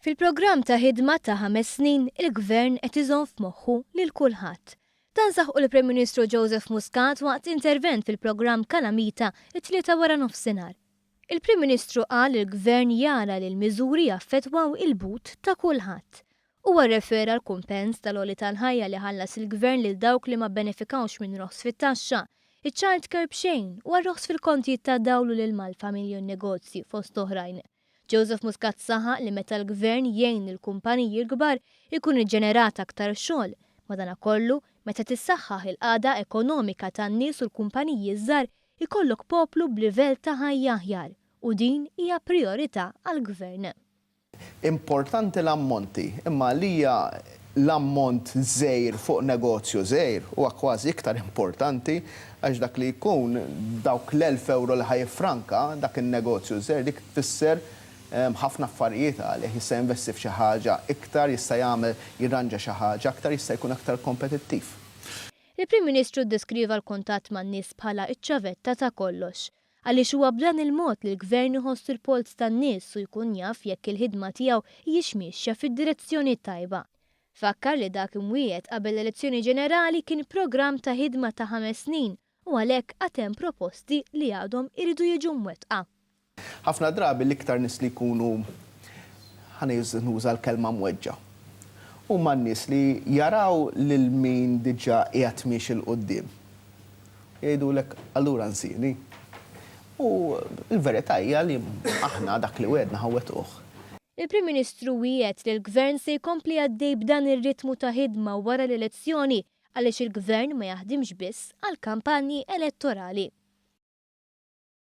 Fil-programm ta' ħidma ta' 5 snin, il-Gvern qed iżomm f'moħħu lil kulħadd. Dan saħħu l-Prim Ministru Joseph Muscat waqt intervent fil-programm Kalamita it-tlieta wara nofsinhar. Il-Prim Ministru qal il-Gvern jara li l-miżuri jaffettwaw il-but ta' kulħadd. Huwa rrefera l-kumpens tal-għoli tal-ħajja li ħallas il-Gvern lil dawk li ma benefikawx minn roħs fit-taxxa, iċ-child care b'xejn u għar-roħs fil-kontijiet ta' dawlu lil mal-familji u negozji fost oħrajn. Joseph Muscat saħaq li meta l-Gvern jgħin il-kumpaniji l-kbar ikun iġġenerat aktar xogħol. Madankollu, meta tissaħħaħ il-qagħda ekonomika tan-nies u l-kumpaniji żgħar ikollok poplu b'livell ta' ħajja aħjar u din hija priorità għall-Gvern. Importanti l-ammonti, imma li hija l-ammont żgħir fuq negozju żgħir huwa kważi iktar importanti għax dak li jkun dawk l-1,000 li ħajfranka dak in-negozju żgħir dik tfisser ħafna affarijiet għalih jista' jinvesti f'xi ħaġa iktar, jista' jagħmel jirranġa xi ħaġa aktar, jista' jkun aktar kompetittiv. Il-Prim Ministru ddeskriva l-kuntatt man-nies bħala iċ-ċavetta ta' kollox, għaliex huwa b'dan il-mod li l-Gvern iħoss il-polz tan-nies u jkun jaf jekk il-ħidma tiegħu hijiex mixja fid-direzzjoni tajba. Fakkar li dak imwiegħed qabel l-elezzjoni ġenerali kien programm ta' ħidma ta' 5 snin u għalhekk għad hemm proposti li għadhom iridu jiġu mwettqa. Ħafna drabi l-iktar nies li jkunu nuża l-kelma mweġġa. Huma n-nies li jaraw lil min diġà qiegħed miex il-qudiem. Jgħidulek allura nsini. U l-verità hija li aħna dak li wedna ħawwetuh. Il-Prim Ministru wiegħed li l-Gvern se jkompli għaddej b'dan ir-ritmu ta' ħidma wara l-elezzjoni għaliex il-Gvern ma jaħdimx biss għal kampanji elettorali.